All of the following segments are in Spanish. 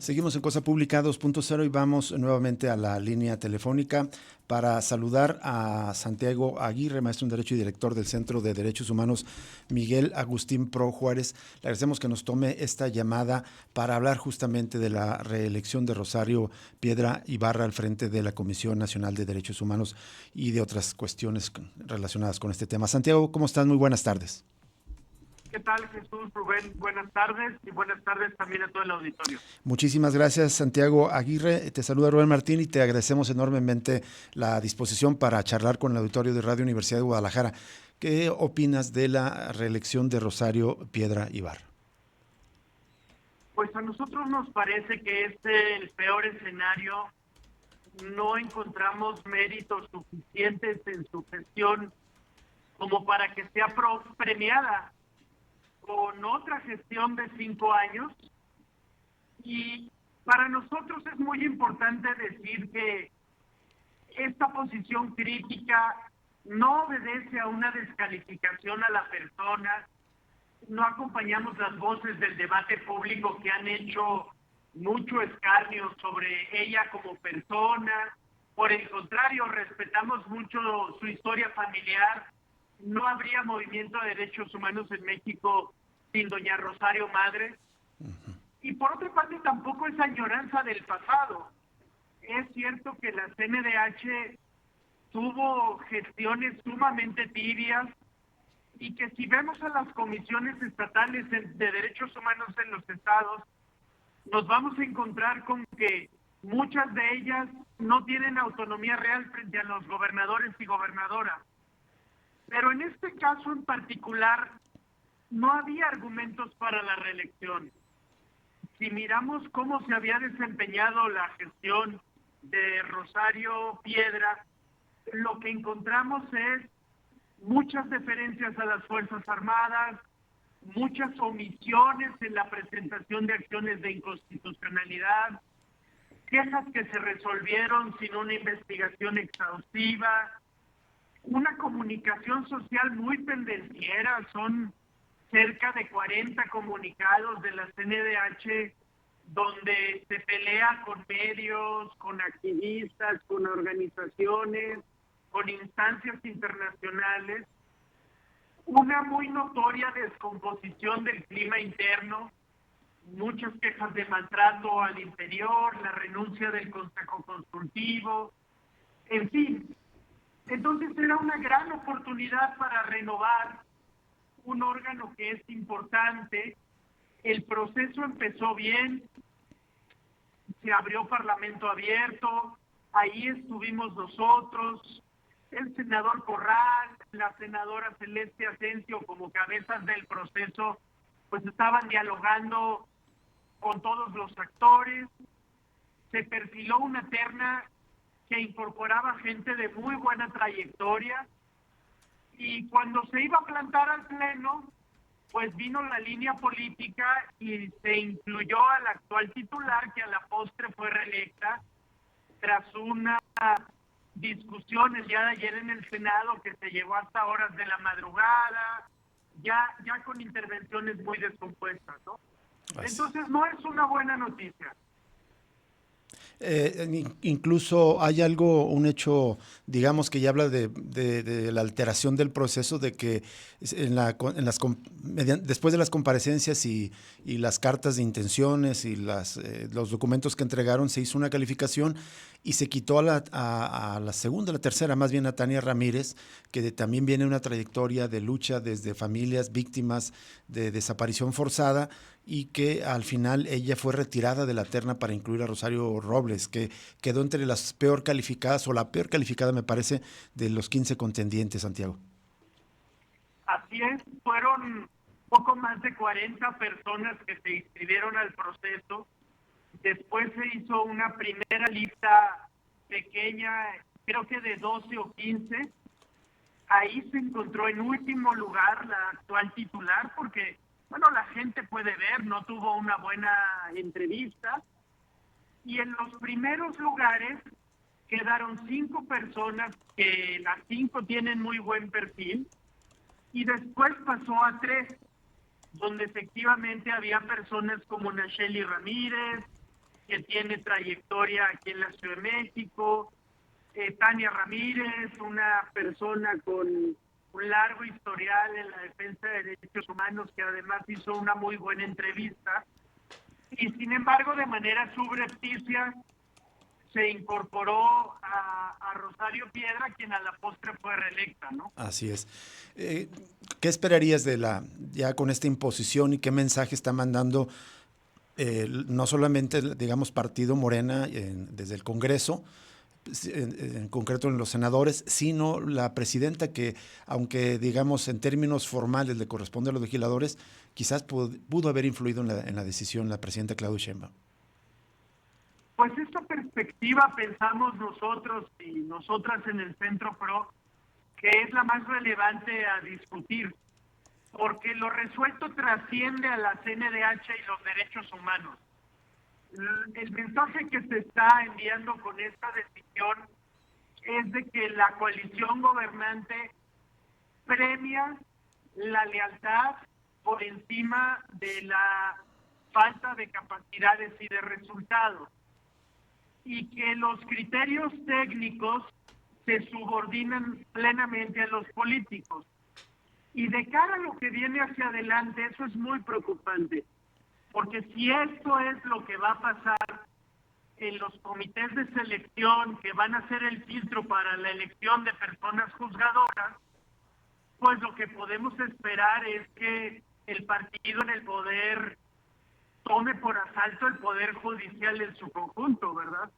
Seguimos en Cosa Pública 2.0 y vamos nuevamente a la línea telefónica para saludar a Santiago Aguirre, maestro en Derecho y director del Centro de Derechos Humanos Miguel Agustín Pro Juárez. Le agradecemos que nos tome esta llamada para hablar justamente de la reelección de Rosario Piedra Ibarra al frente de la Comisión Nacional de Derechos Humanos y de otras cuestiones relacionadas con este tema. Santiago, ¿cómo estás? Muy buenas tardes. ¿Qué tal, Jesús, Rubén? Buenas tardes y buenas tardes también a todo el auditorio. Muchísimas gracias, Santiago Aguirre. Te saluda Rubén Martín y te agradecemos enormemente la disposición para charlar con el auditorio de Radio Universidad de Guadalajara. ¿Qué opinas de la reelección de Rosario Piedra Ibarra? Pues a nosotros nos parece que este es el peor escenario. No encontramos méritos suficientes en su gestión como para que sea premiada con otra gestión de 5 años. Y para nosotros es muy importante decir que esta posición crítica no obedece a una descalificación a la persona. No acompañamos las voces del debate público que han hecho mucho escarnio sobre ella como persona. Por el contrario, respetamos mucho su historia familiar. No habría movimiento de derechos humanos en México sin doña Rosario Madre. Y por otra parte, tampoco es añoranza del pasado. Es cierto que la CNDH tuvo gestiones sumamente tibias y que si vemos a las comisiones estatales de derechos humanos en los estados, nos vamos a encontrar con que muchas de ellas no tienen autonomía real frente a los gobernadores y gobernadoras. Pero en este caso en particular, no había argumentos para la reelección. Si miramos cómo se había desempeñado la gestión de Rosario Piedra, lo que encontramos es muchas deferencias a las Fuerzas Armadas, muchas omisiones en la presentación de acciones de inconstitucionalidad, quejas que se resolvieron sin una investigación exhaustiva, una comunicación social muy pendenciera. Son cerca de 40 comunicados de la CNDH donde se pelea con medios, con activistas, con organizaciones, con instancias internacionales, una muy notoria descomposición del clima interno, muchas quejas de maltrato al interior, la renuncia del Consejo Consultivo, en fin. Entonces era una gran oportunidad para renovar un órgano que es importante. El proceso empezó bien, se abrió Parlamento abierto, ahí estuvimos nosotros, el senador Corral, la senadora Celeste Asensio como cabezas del proceso, pues estaban dialogando con todos los actores. Se perfiló una terna que incorporaba gente de muy buena trayectoria, y cuando se iba a plantar al pleno, pues vino la línea política y se incluyó al actual titular, que a la postre fue reelecta tras una discusión el día de ayer en el Senado que se llevó hasta horas de la madrugada, ya con intervenciones muy descompuestas, ¿no? Entonces no es una buena noticia. Incluso hay algo, un hecho, digamos, que ya habla de la alteración del proceso, de que después de las comparecencias y las cartas de intenciones y los documentos que entregaron, se hizo una calificación y se quitó a la segunda, la tercera, más bien a Tania Ramírez, que también viene una trayectoria de lucha desde familias víctimas de desaparición forzada, y que al final ella fue retirada de la terna para incluir a Rosario Robles, que quedó entre las peor calificadas, o la peor calificada, me parece, de los 15 contendientes, Santiago. Así es, fueron poco más de 40 personas que se inscribieron al proceso. Después se hizo una primera lista pequeña, creo que de 12 o 15. Ahí se encontró en último lugar la actual titular, porque, bueno, la gente puede ver, no tuvo una buena entrevista. Y en los primeros lugares quedaron 5 personas, que las 5 tienen muy buen perfil, y después pasó a 3, donde efectivamente había personas como Nacheli Ramírez, que tiene trayectoria aquí en la Ciudad de México, Tania Ramírez, una persona con un largo historial en la defensa de derechos humanos, que además hizo una muy buena entrevista, y sin embargo de manera subrepticia se incorporó a Rosario Piedra, quien a la postre fue reelecta, ¿no? Así es. ¿Qué esperarías ya con esta imposición y qué mensaje está mandando no solamente, digamos, Partido Morena desde el Congreso, en concreto en los senadores, sino la presidenta que, aunque digamos en términos formales le corresponde a los legisladores, quizás pudo haber influido en la decisión la presidenta Claudia Sheinbaum? Pues esta perspectiva pensamos nosotros y nosotras en el Centro PRO que es la más relevante a discutir, porque lo resuelto trasciende a la CNDH y los derechos humanos. El mensaje que se está enviando con esta decisión es de que la coalición gobernante premia la lealtad por encima de la falta de capacidades y de resultados, y que los criterios técnicos se subordinan plenamente a los políticos. Y de cara a lo que viene hacia adelante, eso es muy preocupante, porque si esto es lo que va a pasar en los comités de selección que van a ser el filtro para la elección de personas juzgadoras, pues lo que podemos esperar es que el partido en el poder tome por asalto el poder judicial en su conjunto, ¿verdad?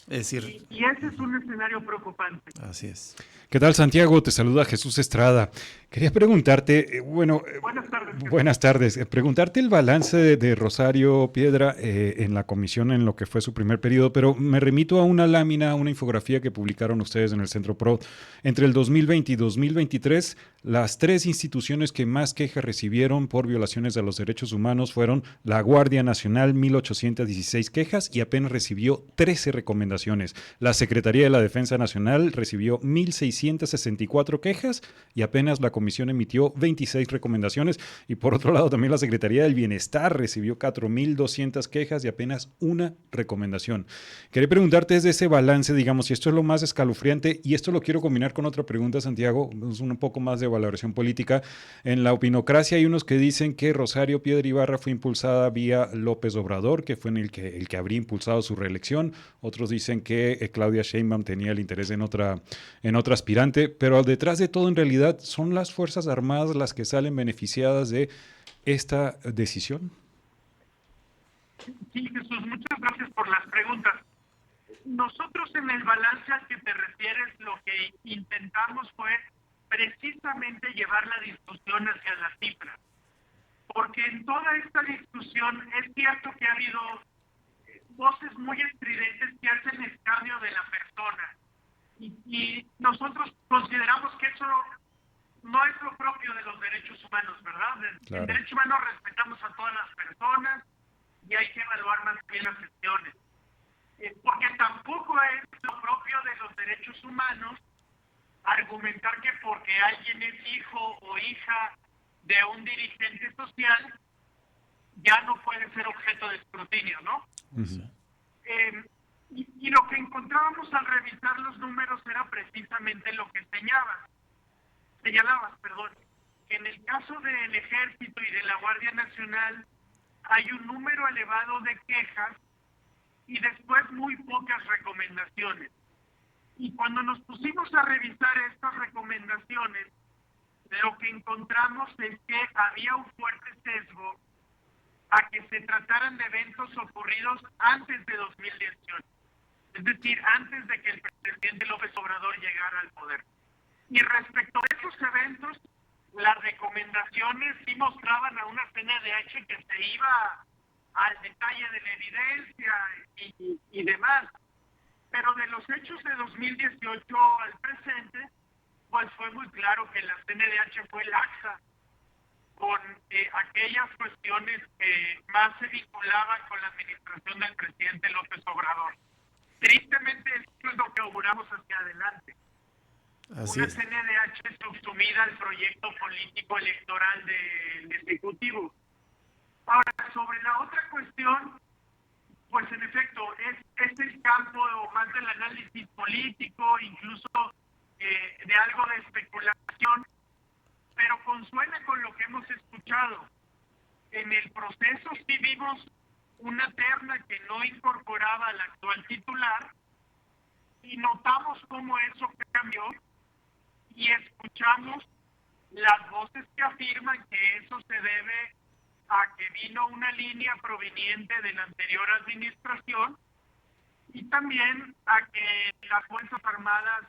Es decir, y ese es un escenario preocupante. Así es. ¿Qué tal, Santiago? Te saluda Jesús Estrada. Quería preguntarte, buenas tardes. Preguntarte el balance de Rosario Piedra en la comisión en lo que fue su primer periodo, pero me remito a una lámina, una infografía que publicaron ustedes en el Centro PRO. Entre el 2020 y 2023, las 3 instituciones que más quejas recibieron por violaciones de los derechos humanos fueron la Guardia Nacional, 1,816 quejas y apenas recibió 13 recomendaciones. La Secretaría de la Defensa Nacional recibió 1,664 quejas y apenas la comisión emitió 26 recomendaciones. Y por otro lado, también la Secretaría del Bienestar recibió 4,200 quejas y apenas una recomendación. Quería preguntarte desde ese balance, digamos, si esto es lo más escalofriante, y esto lo quiero combinar con otra pregunta, Santiago, es un poco más de valoración política. En la opinocracia hay unos que dicen que Rosario Piedra Ibarra fue impulsada vía López Obrador, que fue el que habría impulsado su reelección. Otros dicen que Claudia Sheinbaum tenía el interés en otra aspirante, pero detrás de todo en realidad son las Fuerzas Armadas las que salen beneficiadas de esta decisión. Sí, Jesús, muchas gracias por las preguntas. Nosotros en el balance al que te refieres, lo que intentamos fue precisamente llevar la discusión hacia la cifra, porque en toda esta discusión es cierto que ha habido voces muy estridentes que hacen escarnio de la persona, y nosotros consideramos que eso no es lo propio de los derechos humanos, ¿verdad? Claro. En derechos humanos respetamos a todas las personas y hay que evaluar más bien las gestiones. Porque tampoco es lo propio de los derechos humanos argumentar que porque alguien es hijo o hija de un dirigente social ya no puede ser objeto de escrutinio, ¿no? Uh-huh. Y lo que encontrábamos al revisar los números era precisamente lo que señalabas, que en el caso del Ejército y de la Guardia Nacional hay un número elevado de quejas y después muy pocas recomendaciones. Y cuando nos pusimos a revisar estas recomendaciones, lo que encontramos es que había un fuerte sesgo a que se trataran de eventos ocurridos antes de 2018. Es decir, antes de que el presidente López Obrador llegara al poder. Y respecto a esos eventos, las recomendaciones sí mostraban a una CNDH que se iba al detalle de la evidencia y demás. Pero de los hechos de 2018 al presente, pues fue muy claro que la CNDH fue laxa con aquellas cuestiones que más se vinculaban con la administración del presidente López Obrador. Tristemente, esto es lo que auguramos hacia adelante. Así Una es. CNDH subsumida al proyecto político electoral del Ejecutivo. Ahora, sobre la otra cuestión, pues en efecto, es el campo más del análisis político, incluso de algo de especulación, pero consuena con lo que hemos escuchado. En el proceso sí vimos una terna que no incorporaba al actual titular y notamos cómo eso cambió y escuchamos las voces que afirman que eso se debe a que vino una línea proveniente de la anterior administración y también a que las Fuerzas Armadas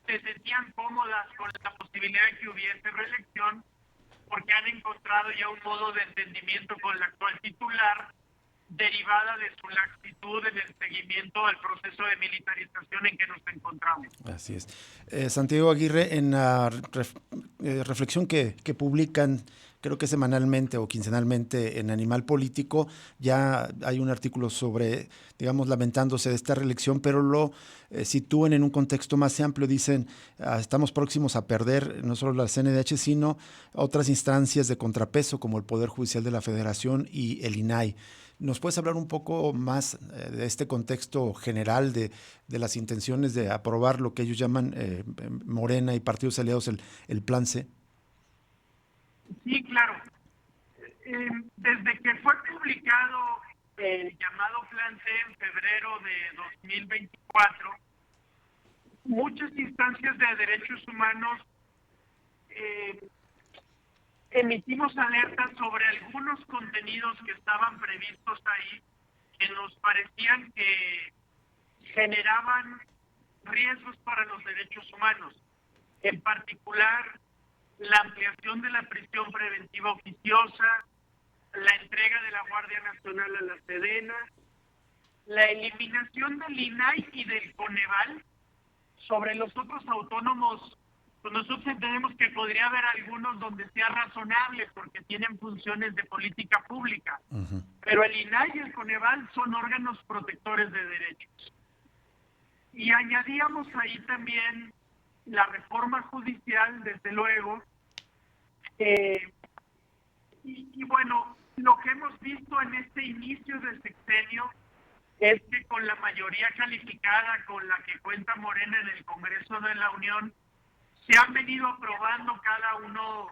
se sentían cómodas con la posibilidad de que hubiese reelección porque han encontrado ya un modo de entendimiento con la actual titular derivada de su laxitud en el seguimiento al proceso de militarización en que nos encontramos. Así es. Santiago Aguirre, en la reflexión que publican, creo que semanalmente o quincenalmente en Animal Político, ya hay un artículo sobre, digamos, lamentándose de esta reelección, pero lo sitúan en un contexto más amplio. Dicen, estamos próximos a perder no solo la CNDH, sino otras instancias de contrapeso como el Poder Judicial de la Federación y el INAI. ¿Nos puedes hablar un poco más de este contexto general de las intenciones de aprobar lo que ellos llaman Morena y partidos aliados, el Plan C? Sí, claro. Desde que fue publicado el llamado Plan C en febrero de 2024, muchas instancias de derechos humanos emitimos alertas sobre algunos contenidos que estaban previstos ahí que nos parecían que generaban riesgos para los derechos humanos. En particular, la ampliación de la prisión preventiva oficiosa, la entrega de la Guardia Nacional a la Sedena, la eliminación del INAI y del Coneval. Sobre los otros autónomos, pues nosotros entendemos que podría haber algunos donde sea razonable porque tienen funciones de política pública, pero el INAI y el Coneval son órganos protectores de derechos. Y añadíamos ahí también la reforma judicial, desde luego, y bueno, lo que hemos visto en este inicio del sexenio es que con la mayoría calificada con la que cuenta Morena en el Congreso de la Unión, se han venido aprobando cada uno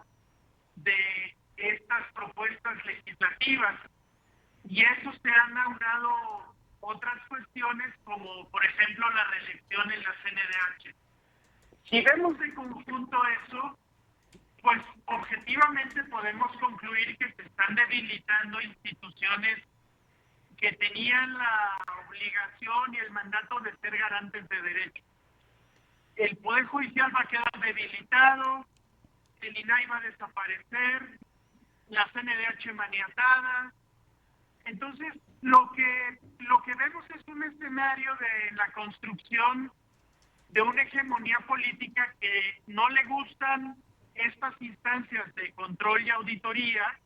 de estas propuestas legislativas y eso se han aunado otras cuestiones como por ejemplo la reelección en la CNDH. Si vemos de conjunto eso, pues objetivamente podemos concluir que se están debilitando instituciones que tenían la obligación y el mandato de ser garantes de derechos. El Poder Judicial va a quedar debilitado, el INAI va a desaparecer, la CNDH maniatada. Entonces, lo que vemos es un escenario de la construcción de una hegemonía política que no le gustan estas instancias de control y auditoría,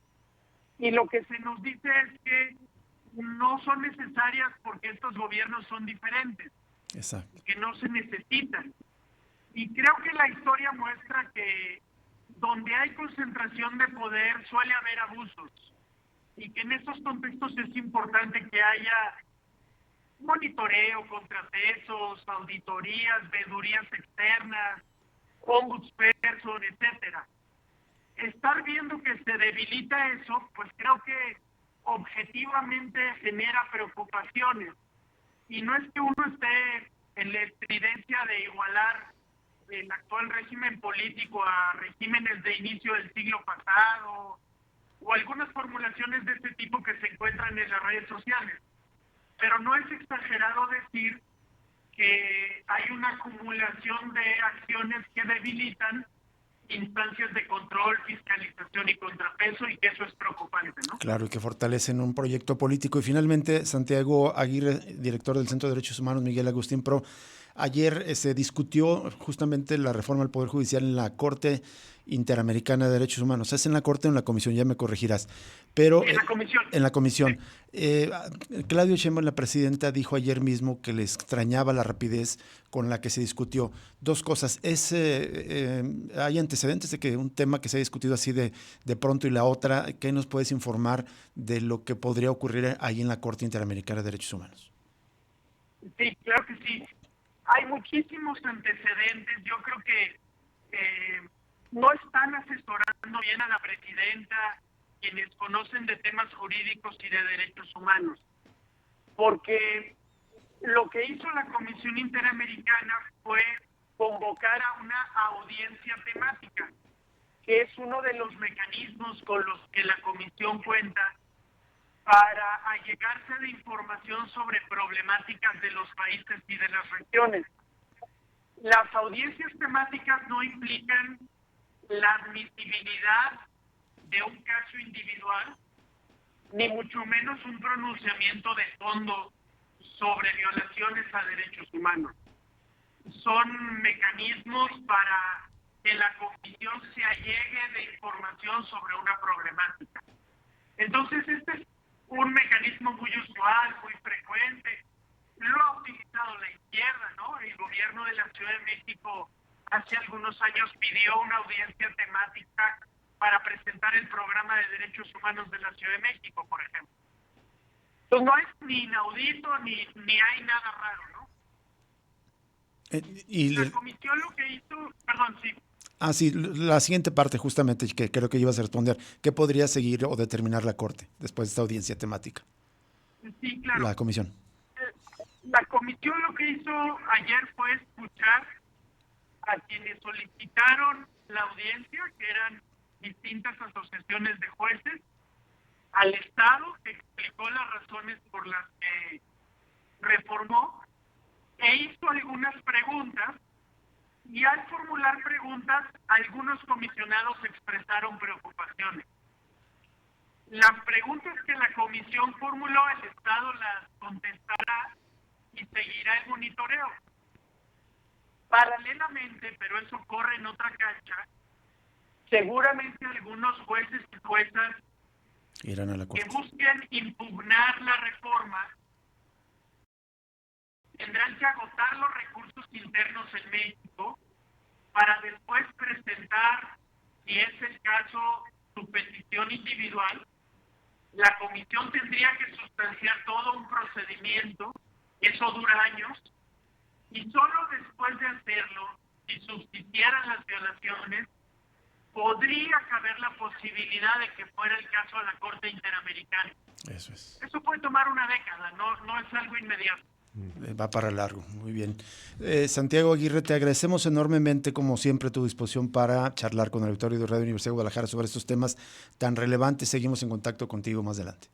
y lo que se nos dice es que no son necesarias porque estos gobiernos son diferentes. Exacto. Que no se necesitan. Y creo que la historia muestra que donde hay concentración de poder suele haber abusos y que en estos contextos es importante que haya monitoreo, contrapesos, auditorías, veedurías externas, ombudsperson, etcétera. Estar viendo que se debilita eso, pues creo que objetivamente genera preocupaciones. Y no es que uno esté en la estridencia de igualar el actual régimen político a regímenes de inicio del siglo pasado o algunas formulaciones de este tipo que se encuentran en las redes sociales. Pero no es exagerado decir que hay una acumulación de acciones que debilitan instancias de control, fiscalización y contrapeso, y que eso es preocupante, ¿no? Claro, y que fortalecen un proyecto político. Y finalmente, Santiago Aguirre, director del Centro de Derechos Humanos Miguel Agustín Pro, Ayer se discutió justamente la reforma al Poder Judicial en la Corte Interamericana de Derechos Humanos. ¿Es en la Corte o en la Comisión? Ya me corregirás. Pero, en la comisión. En la Comisión. Sí. Claudia Sheinbaum, la presidenta, dijo ayer mismo que le extrañaba la rapidez con la que se discutió. Dos cosas. ¿Hay antecedentes de que un tema que se ha discutido así de pronto y la otra? ¿Qué nos puedes informar de lo que podría ocurrir ahí en la Corte Interamericana de Derechos Humanos? Sí, claro que sí. Hay muchísimos antecedentes. Yo creo que no están asesorando bien a la presidenta quienes conocen de temas jurídicos y de derechos humanos. Porque lo que hizo la Comisión Interamericana fue convocar a una audiencia temática, que es uno de los mecanismos con los que la Comisión cuenta para allegarse de información sobre problemáticas de los países y de las regiones. Las audiencias temáticas no implican la admisibilidad de un caso individual, ni mucho menos un pronunciamiento de fondo sobre violaciones a derechos humanos. Son mecanismos para que la Comisión se allegue de información sobre una problemática. Entonces, este es un mecanismo muy usual, muy frecuente. Lo ha utilizado la izquierda, ¿no? El gobierno de la Ciudad de México hace algunos años pidió una audiencia temática para presentar el programa de derechos humanos de la Ciudad de México, por ejemplo. Entonces no es ni inaudito ni hay nada raro, ¿no? La comisión lo que hizo, perdón, sí. Sí, la siguiente parte justamente que creo que ibas a responder. ¿Qué podría seguir o determinar la Corte después de esta audiencia temática? Sí, claro. La comisión. La comisión lo que hizo ayer fue escuchar a quienes solicitaron la audiencia, que eran distintas asociaciones de jueces, al Estado, que explicó las razones por las que reformó, e hizo algunas preguntas. Y al formular preguntas, algunos comisionados expresaron preocupaciones. Las preguntas que la comisión formuló, el Estado las contestará y seguirá el monitoreo. Paralelamente, pero eso corre en otra cancha, seguramente algunos jueces y juezas irán a la Corte, que busquen impugnar la reforma tendrán que agotar los recursos internos en México para después presentar, si es el caso, su petición individual. La comisión tendría que sustanciar todo un procedimiento, eso dura años, y solo después de hacerlo, si subsistieran las violaciones, podría caber la posibilidad de que fuera el caso a la Corte Interamericana. Eso es. Eso puede tomar una década, no es algo inmediato. Va para largo, muy bien. Santiago Aguirre, te agradecemos enormemente, como siempre, tu disposición para charlar con el auditorio de Radio Universidad de Guadalajara sobre estos temas tan relevantes. Seguimos en contacto contigo más adelante.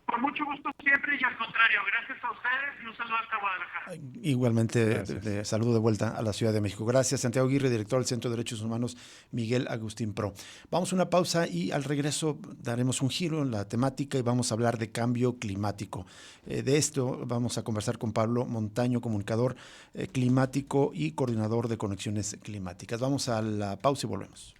Con mucho gusto siempre y al contrario, gracias a ustedes y un saludo hasta Guadalajara. Igualmente, saludo de vuelta a la Ciudad de México. Gracias, Santiago Aguirre, director del Centro de Derechos Humanos Miguel Agustín Pro. Vamos a una pausa y al regreso daremos un giro en la temática y vamos a hablar de cambio climático. De esto vamos a conversar con Pablo Montaño, comunicador climático y coordinador de conexiones climáticas. Vamos a la pausa y volvemos.